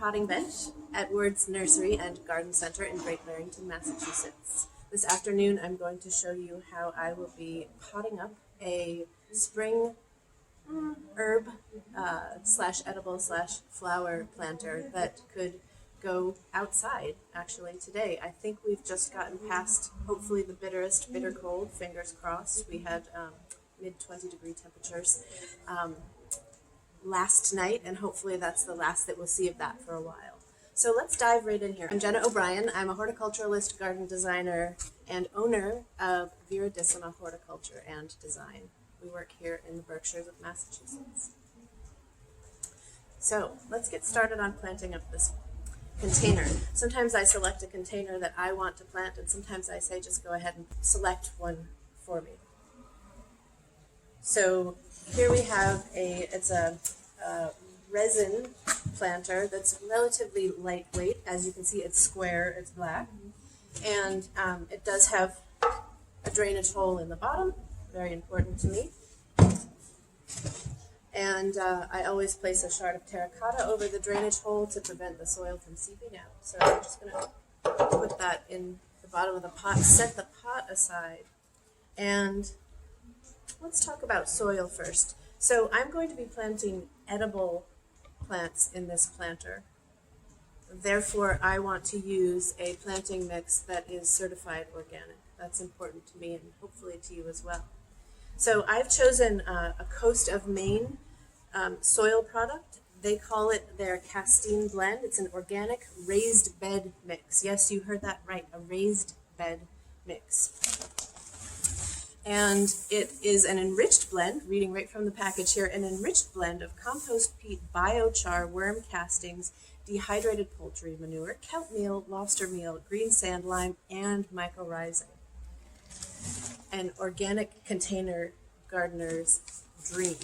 potting bench at Ward's Nursery and Garden Center in Great Barrington, Massachusetts. This afternoon I'm going to show you how I will be potting up a spring herb slash edible slash flower planter that could go outside actually today. I think we've just gotten past hopefully the bitterest bitter cold, fingers crossed. We had mid 20-degree temperatures last night, and hopefully that's the last that we'll see of that for a while. So let's dive right in here. I'm Jenna O'Brien. I'm a horticulturalist, garden designer, and owner of Viridissima Horticulture and Design. We work here in the Berkshires of Massachusetts. So let's get started on planting up this container. Sometimes I select a container that I want to plant, and sometimes I say just go ahead and select one for me. So here we have it's a resin planter that's relatively lightweight. As you can see, it's square, it's black, and it does have a drainage hole in the bottom, very important to me. And I always place a shard of terracotta over the drainage hole to prevent the soil from seeping out. So I'm just going to put that in the bottom of the pot, set the pot aside, and let's talk about soil first. So I'm going to be planting edible plants in this planter. Therefore, I want to use a planting mix that is certified organic. That's important to me and hopefully to you as well. So I've chosen a Coast of Maine soil product. They call it their Castine Blend. It's an organic raised bed mix. Yes, you heard that right, a raised bed mix. And it is an enriched blend, reading right from the package here, an enriched blend of compost peat, biochar, worm castings, dehydrated poultry manure, kelp meal, lobster meal, green sand lime, and mycorrhizae. An organic container gardener's dream.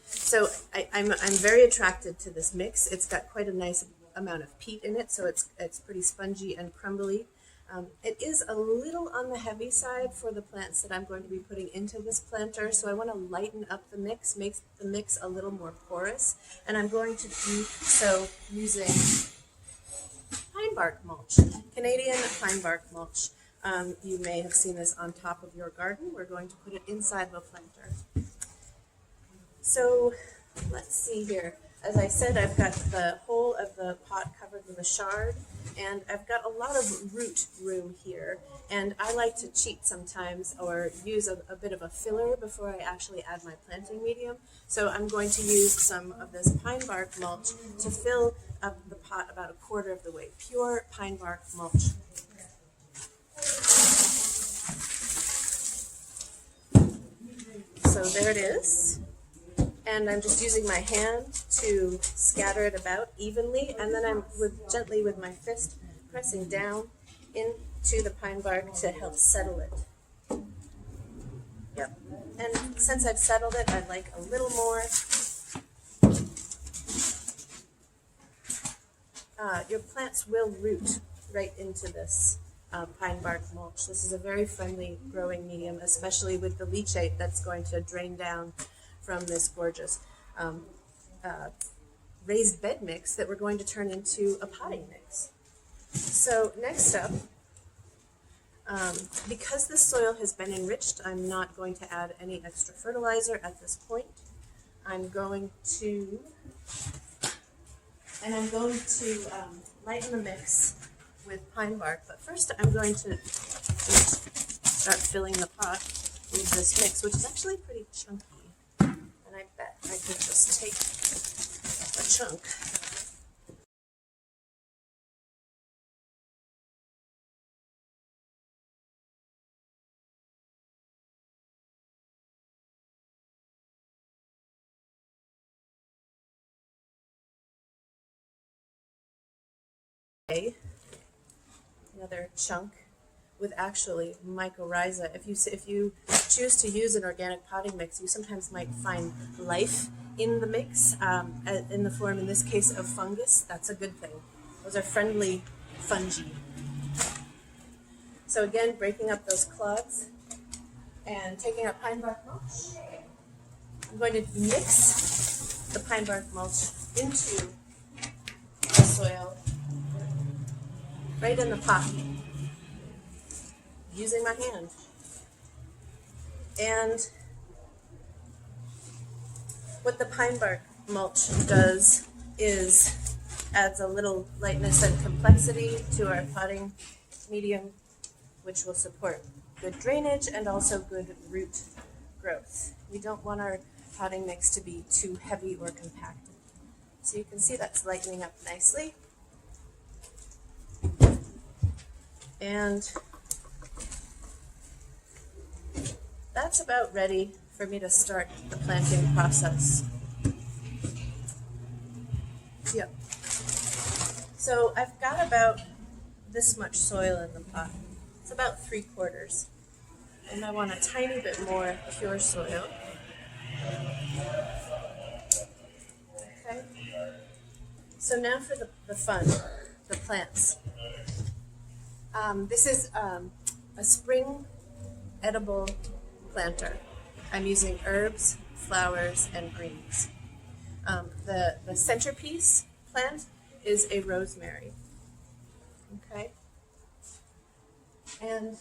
So I'm very attracted to this mix. It's got quite a nice amount of peat in it, so it's pretty spongy and crumbly. It is a little on the heavy side for the plants that I'm going to be putting into this planter, so I want to lighten up the mix, make the mix a little more porous, and I'm going to do so using pine bark mulch, Canadian pine bark mulch. You may have seen this on top of your garden. We're going to put it inside the planter. So let's see here. As I said, I've got the whole of the pot covered with a shard, and I've got a lot of root room here. And I like to cheat sometimes or use a bit of a filler before I actually add my planting medium. So I'm going to use some of this pine bark mulch to fill up the pot about a quarter of the way. Pure pine bark mulch. So there it is. And I'm just using my hand to scatter it about evenly, and then I'm gently with my fist pressing down into the pine bark to help settle it. Yep. And since I've settled it, I'd like a little more. Your plants will root right into this pine bark mulch. This is a very friendly growing medium, especially with the leachate that's going to drain down from this gorgeous raised bed mix that we're going to turn into a potting mix. So next up, because this soil has been enriched, I'm not going to add any extra fertilizer at this point. I'm going to lighten the mix with pine bark, but first I'm going to just start filling the pot with this mix, which is actually pretty chunky. And I bet I could just take a chunk. Another chunk with actually mycorrhiza. If you choose to use an organic potting mix, you sometimes might find life in the mix, in the form, in this case, of fungus. That's a good thing. Those are friendly fungi. So again, breaking up those clods and taking out pine bark mulch. I'm going to mix the pine bark mulch into the soil right in the pot using my hand. And what the pine bark mulch does is adds a little lightness and complexity to our potting medium, which will support good drainage and also good root growth. We don't want our potting mix to be too heavy or compacted. So you can see that's lightening up nicely. And that's about ready for me to start the planting process. Yep. So I've got about this much soil in the pot. It's about 3/4. And I want a tiny bit more pure soil. Okay. So now for the fun, the plants. This is a spring edible planter. I'm using herbs, flowers, and greens. The centerpiece plant is a rosemary. Okay. And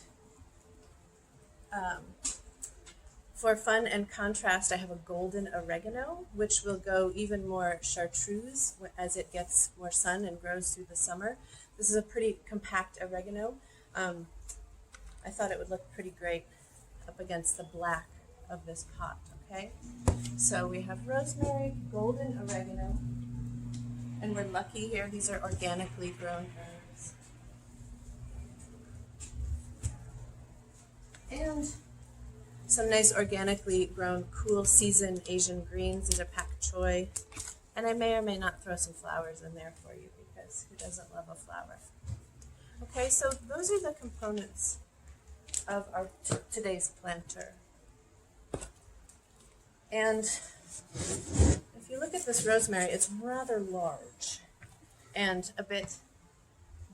for fun and contrast, I have a golden oregano, which will go even more chartreuse as it gets more sun and grows through the summer. This is a pretty compact oregano. I thought it would look pretty great up against the black of this pot, okay? So we have rosemary, golden oregano, and we're lucky here. These are organically grown herbs. And some nice organically grown cool season Asian greens. These are pak choi. And I may or may not throw some flowers in there for you because who doesn't love a flower? Okay, so those are the components of our today's planter. And if you look at this rosemary, it's rather large and a bit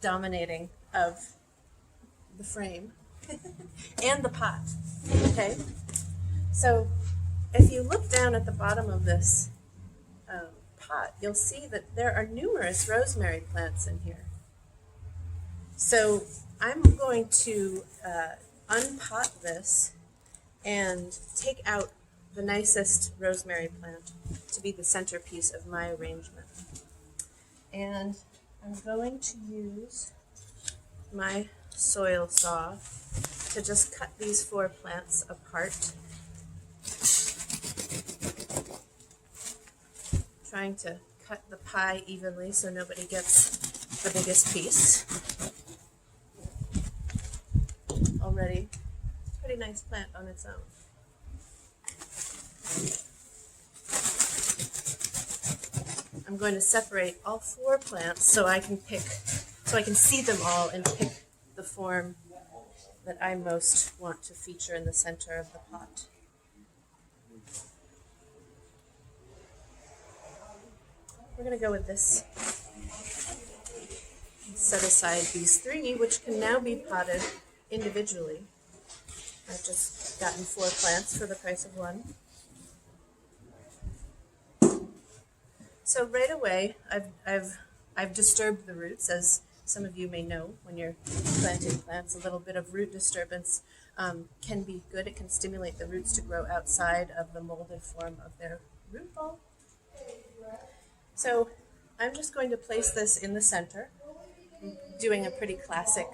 dominating of the frame and the pot, okay? So if you look down at the bottom of this pot, you'll see that there are numerous rosemary plants in here. So I'm going to unpot this and take out the nicest rosemary plant to be the centerpiece of my arrangement. And I'm going to use my soil saw to just cut these 4 plants apart. Trying to cut the pie evenly so nobody gets the biggest piece. Already, pretty nice plant on its own. I'm going to separate all 4 plants so I can see them all and pick the form that I most want to feature in the center of the pot. We're going to go with this. Set aside these 3, which can now be potted individually. I've just gotten 4 plants for the price of 1. So right away, I've disturbed the roots, as some of you may know when you're planting plants. A little bit of root disturbance can be good. It can stimulate the roots to grow outside of the molded form of their root ball. So I'm just going to place this in the center, doing a pretty classic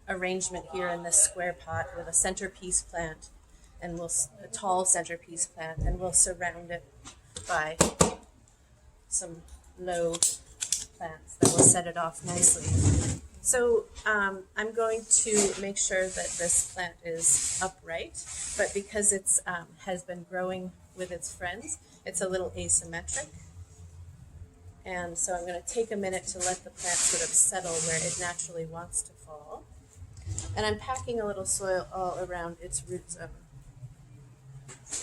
arrangement here in this square pot with a centerpiece plant, and a tall centerpiece plant, and we'll surround it by some low plants that will set it off nicely. So I'm going to make sure that this plant is upright, but because it's has been growing with its friends, it's a little asymmetric. And so I'm going to take a minute to let the plant sort of settle where it naturally wants to fall. And I'm packing a little soil all around its root zone.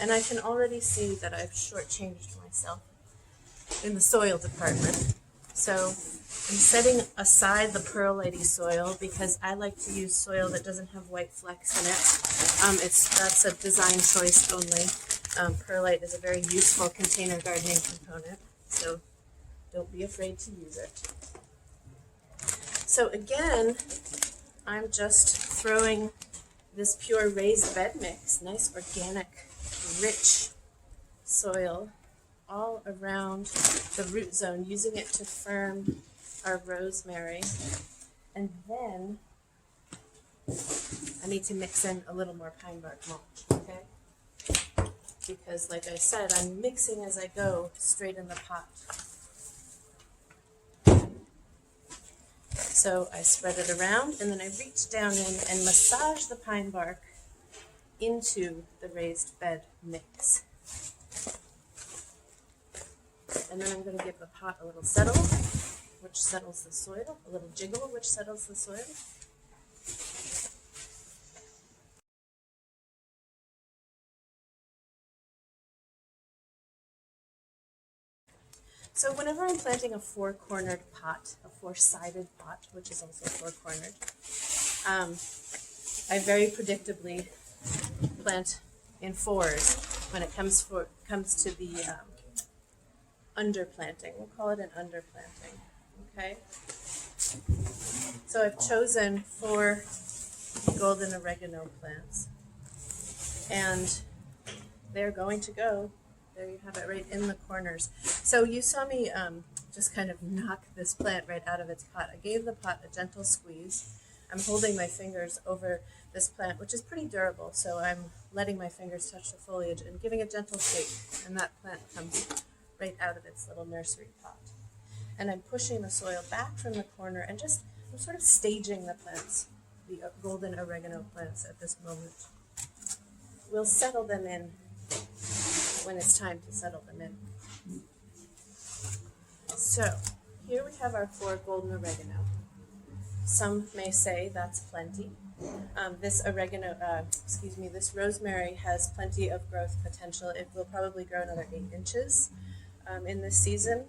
And I can already see that I've shortchanged myself in the soil department. So I'm setting aside the perlite-y soil because I like to use soil that doesn't have white flecks in it. That's a design choice only. Perlite is a very useful container gardening component. So Don't be afraid to use it. So again, I'm just throwing this pure raised bed mix, nice organic, rich soil all around the root zone, using it to firm our rosemary. And then I need to mix in a little more pine bark mulch, okay? Because like I said, I'm mixing as I go straight in the pot. So I spread it around, and then I reach down in and massage the pine bark into the raised bed mix. And then I'm going to give the pot a little settle, which settles the soil, a little jiggle, which settles the soil. So whenever I'm planting a four-cornered pot, a four-sided pot, which is also four-cornered, I very predictably plant in fours when it comes to the underplanting. We'll call it an underplanting, okay? So I've chosen 4 golden oregano plants, and they're going to go, there you have it, right in the corners. So you saw me just kind of knock this plant right out of its pot. I gave the pot a gentle squeeze. I'm holding my fingers over this plant, which is pretty durable, so I'm letting my fingers touch the foliage and giving a gentle shake, and that plant comes right out of its little nursery pot. And I'm pushing the soil back from the corner, and I'm sort of staging the plants, the golden oregano plants at this moment. We'll settle them in when it's time to settle them in. So here we have our 4 golden oregano. Some may say that's plenty. This rosemary has plenty of growth potential. It will probably grow another 8 inches in this season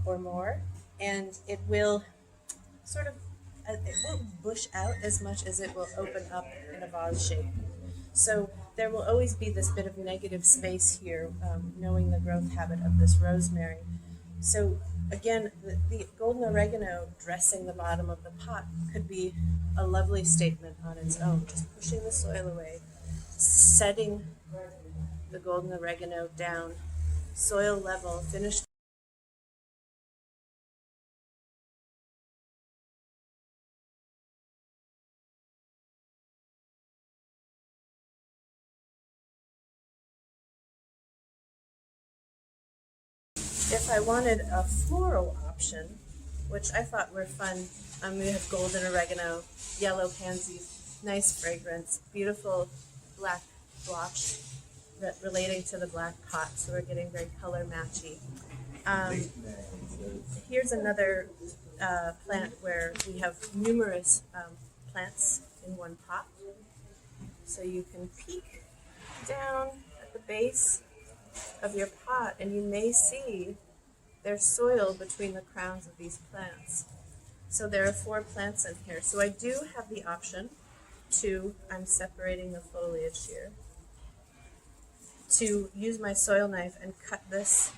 or more, and it will it won't bush out as much as it will open up in a vase shape. So there will always be this bit of negative space here, knowing the growth habit of this rosemary. So again, the golden oregano dressing the bottom of the pot could be a lovely statement on its own, just pushing the soil away, setting the golden oregano down, soil level, finished. If I wanted a floral option, which I thought were fun, we have golden oregano, yellow pansy, nice fragrance, beautiful black blotch relating to the black pot, so we're getting very color matchy. Here's another plant where we have numerous plants in one pot. So you can peek down at the base of your pot, and you may see there's soil between the crowns of these plants. So there are 4 plants in here. So I do have the option to, I'm separating the foliage here, to use my soil knife and cut this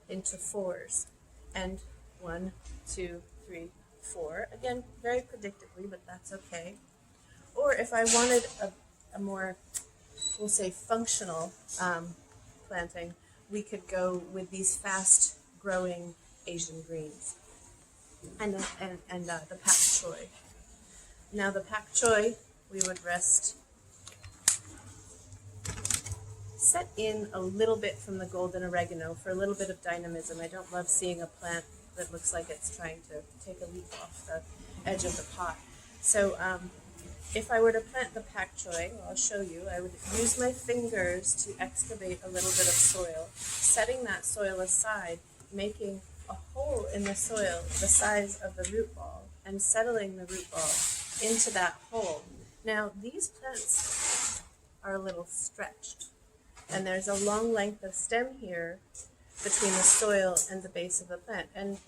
into 4s. And 1, 2, 3, 4. Again, very predictably, but that's okay. Or if I wanted a more, we'll say, functional planting, we could go with these fast-growing Asian greens and the pak choi. Now the pak choi, we would set in a little bit from the golden oregano for a little bit of dynamism. I don't love seeing a plant that looks like it's trying to take a leaf off the edge of the pot. So if I were to plant the pak choi, I'll show you, I would use my fingers to excavate a little bit of soil, setting that soil aside, making a hole in the soil the size of the root ball, and settling the root ball into that hole. Now, these plants are a little stretched, and there's a long length of stem here between the soil and the base of the plant. And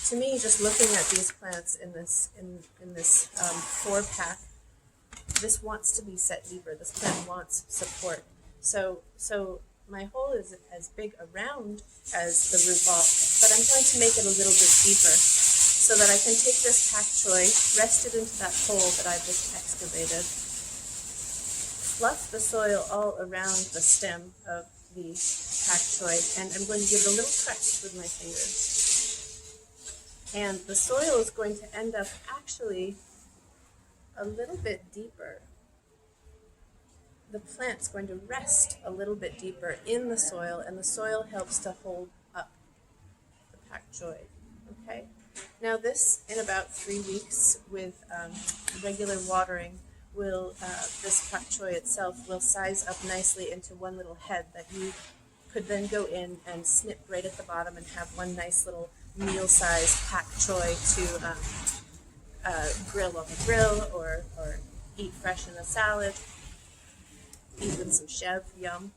to me, just looking at these plants in this 4-pack, this wants to be set deeper. This plant wants support. So my hole is as big around as the root ball but I'm going to make it a little bit deeper so that I can take this pak choi, rest it into that hole that I've just excavated, fluff the soil all around the stem of the pak choi, and I'm going to give it a little press with my fingers. And the soil is going to end up actually a little bit deeper. The plant's going to rest a little bit deeper in the soil, and the soil helps to hold up the pak choi. Okay? Now this, in about 3 weeks with regular watering, will this pak choi itself will size up nicely into one little head that you could then go in and snip right at the bottom and have one nice little meal-sized pak choi to grill on the grill or eat fresh in a salad, eat with some chev, yum.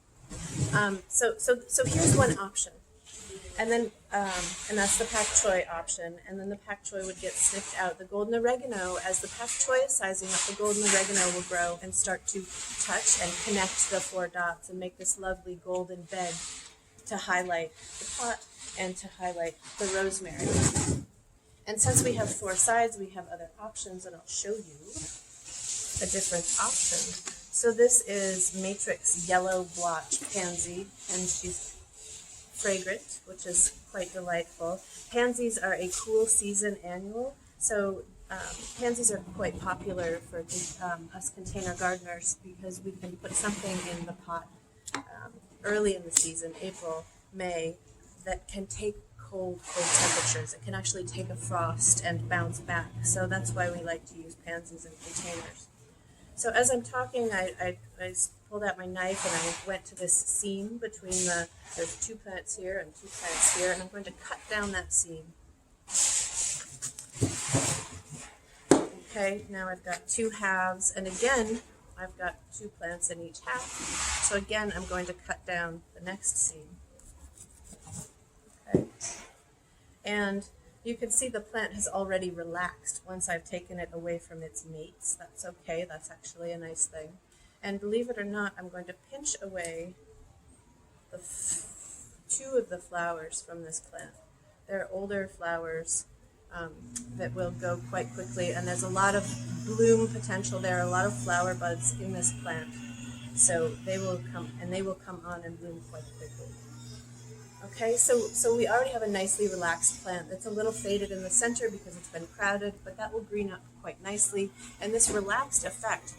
So here's one option. And then, and that's the pak choi option. And then the pak choi would get sniffed out. The golden oregano, as the pak choi is sizing up, the golden oregano will grow and start to touch and connect the 4 dots and make this lovely golden bed to highlight the pot and to highlight the rosemary. And since we have 4 sides, we have other options, and I'll show you a different option. So this is Matrix Yellow Blotch Pansy, and she's fragrant, which is quite delightful. Pansies are a cool season annual, so pansies are quite popular for us container gardeners because we can put something in the pot early in the season, April, May, that can take cold temperatures. It can actually take a frost and bounce back, so that's why we like to use pansies in containers. So as I'm talking, I pulled out my knife and I went to this seam between there's 2 plants here and 2 plants here, and I'm going to cut down that seam. Okay, now I've got 2 halves, and again, I've got 2 plants in each half. So again, I'm going to cut down the next seam. Okay, and you can see the plant has already relaxed once I've taken it away from its mates. That's okay, that's actually a nice thing. And believe it or not, I'm going to pinch away the 2 of the flowers from this plant. They're older flowers that will go quite quickly, and there's a lot of bloom potential there, a lot of flower buds in this plant. So they will come, and they will come on and bloom quite quickly. Okay, so we already have a nicely relaxed plant that's a little faded in the center because it's been crowded, but that will green up quite nicely. And this relaxed effect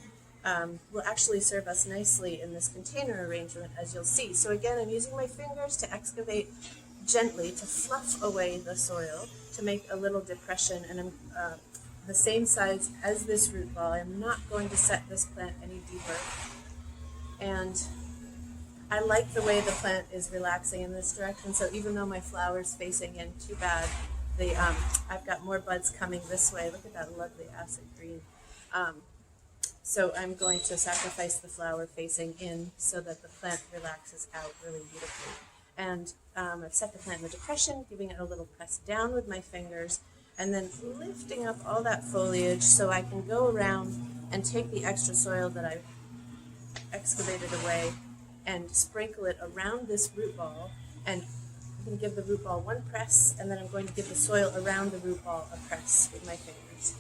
will actually serve us nicely in this container arrangement, as you'll see. So again, I'm using my fingers to excavate gently, to fluff away the soil, to make a little depression, and I'm the same size as this root ball. I'm not going to set this plant any deeper. And I like the way the plant is relaxing in this direction, so even though my flower's facing in, too bad, I've got more buds coming this way. Look at that lovely acid green. So I'm going to sacrifice the flower facing in so that the plant relaxes out really beautifully. And I've set the plant in the depression, giving it a little press down with my fingers, and then lifting up all that foliage so I can go around and take the extra soil that I've excavated away and sprinkle it around this root ball, and I'm going to give the root ball one press, and then I'm going to give the soil around the root ball a press with my fingers.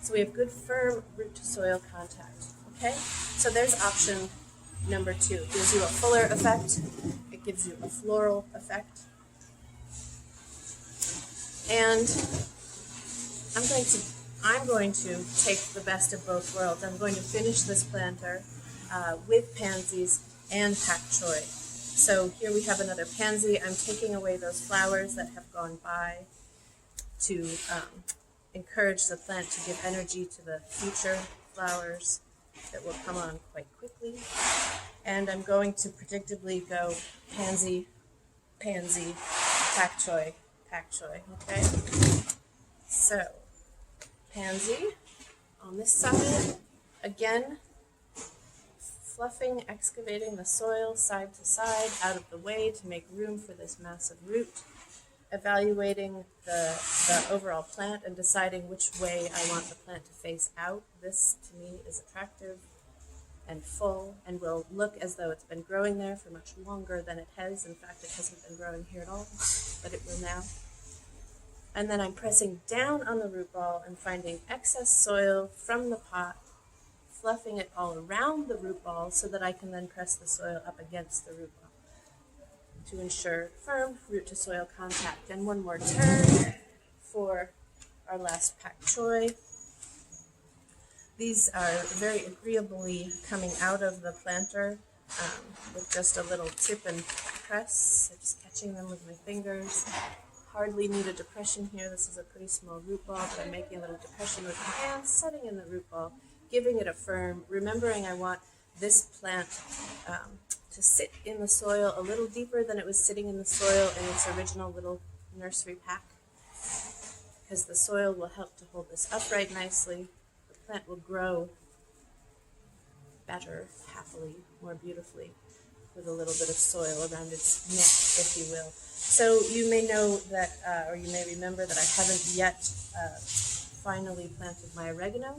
So we have good firm root to soil contact. Okay, so there's option number 2. It gives you a fuller effect, it gives you a floral effect, and I'm going to take the best of both worlds. I'm going to finish this planter with pansies and pak choi. So here we have another pansy. I'm taking away those flowers that have gone by to encourage the plant to give energy to the future flowers that will come on quite quickly. And I'm going to predictably go pansy, pansy, pak choi, okay? So, pansy on this side, again, fluffing, excavating the soil side to side, out of the way to make room for this massive root, evaluating the overall plant and deciding which way I want the plant to face out. This, to me, is attractive and full and will look as though it's been growing there for much longer than it has. In fact, it hasn't been growing here at all, but it will now. And then I'm pressing down on the root ball and finding excess soil from the pot, fluffing it all around the root ball so that I can then press the soil up against the root ball to ensure firm root to soil contact. And one more turn for our last pak choi. These are very agreeably coming out of the planter with just a little tip and press. I'm just catching them with my fingers. Hardly need a depression here. This is a pretty small root ball, but I'm making a little depression with my hands, setting in the root ball, giving it a firm, remembering I want this plant to sit in the soil a little deeper than it was sitting in the soil in its original little nursery pack, because the soil will help to hold this upright nicely. The plant will grow better, happily, more beautifully, with a little bit of soil around its neck, if you will. So you may know that, or you may remember that I haven't yet finally planted my oregano,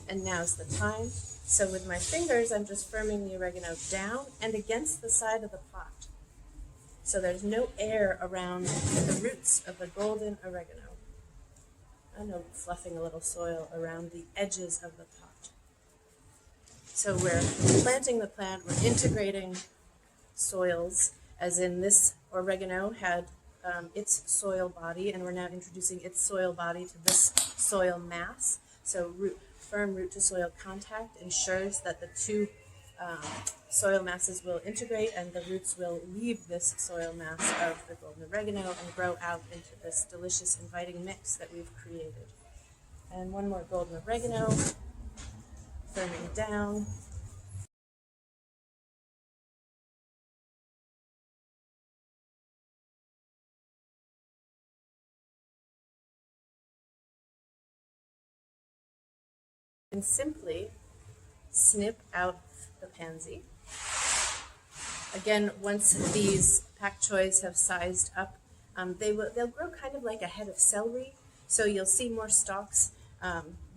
and now's the time. So with my fingers, I'm just firming the oregano down and against the side of the pot. So there's no air around the roots of the golden oregano. I know, fluffing a little soil around the edges of the pot. So we're planting the plant, we're integrating soils, as in this oregano had its soil body, and we're now introducing its soil body to this soil mass. So firm root to soil contact ensures that the two soil masses will integrate and the roots will leave this soil mass of the golden oregano and grow out into this delicious, inviting mix that we've created. And one more golden oregano, firming down. And simply snip out the pansy. Again, once these pak choys have sized up, they'll grow kind of like a head of celery. So you'll see more stalks,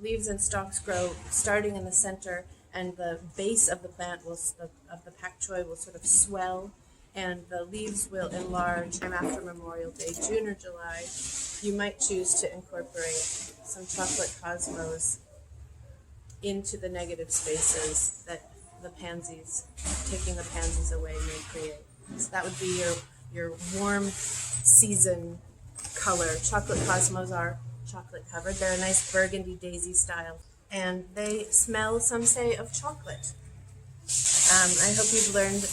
leaves and stalks grow starting in the center, and the base of the plant of the pak choi will sort of swell, and the leaves will enlarge. After Memorial Day, June or July, you might choose to incorporate some chocolate cosmos into the negative spaces that the pansies, taking the pansies away, may create. So that would be your warm season color. Chocolate cosmos are chocolate covered. They're a nice burgundy daisy style, and they smell, some say, of chocolate. I hope you've learned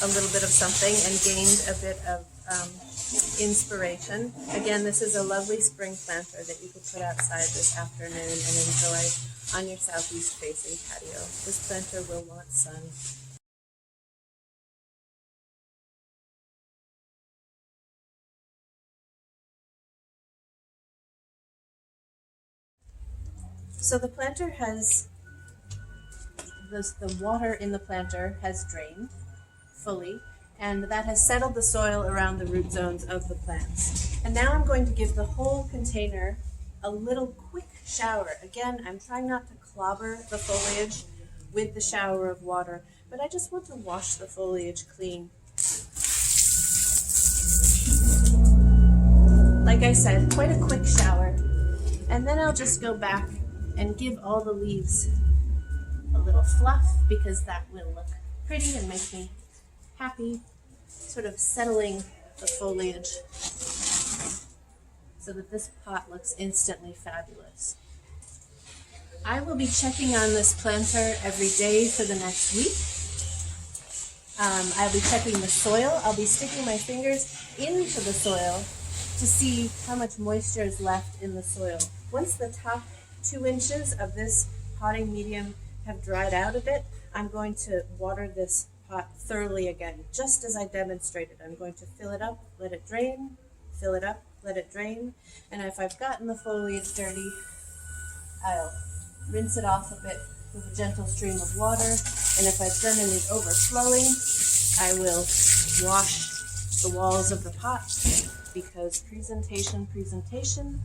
a little bit of something and gained a bit of inspiration. Again, this is a lovely spring planter that you could put outside this afternoon and enjoy on your southeast facing patio. This planter will want sun. So the planter has, the water in the planter has drained fully, and that has settled the soil around the root zones of the plants. And now I'm going to give the whole container a little quick shower. Again, I'm trying not to clobber the foliage with the shower of water, but I just want to wash the foliage clean. Like I said, quite a quick shower. And then I'll just go back and give all the leaves a little fluff, because that will look pretty and make me happy, sort of settling the foliage so that this pot looks instantly fabulous. I will be checking on this planter every day for the next week. I'll be checking the soil. I'll be sticking my fingers into the soil to see how much moisture is left in the soil. Once the top 2 inches of this potting medium have dried out a bit, I'm going to water this pot thoroughly again, just as I demonstrated. I'm going to fill it up, let it drain, fill it up, let it drain, and if I've gotten the foliage dirty, I'll rinse it off a bit with a gentle stream of water, and if I've done any overflowing, I will wash the walls of the pot, because presentation,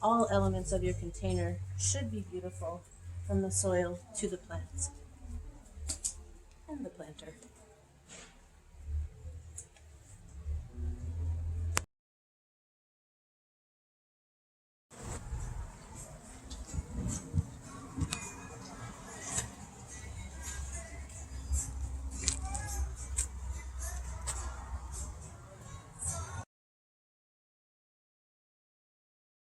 all elements of your container should be beautiful, from the soil to the plants and the planter.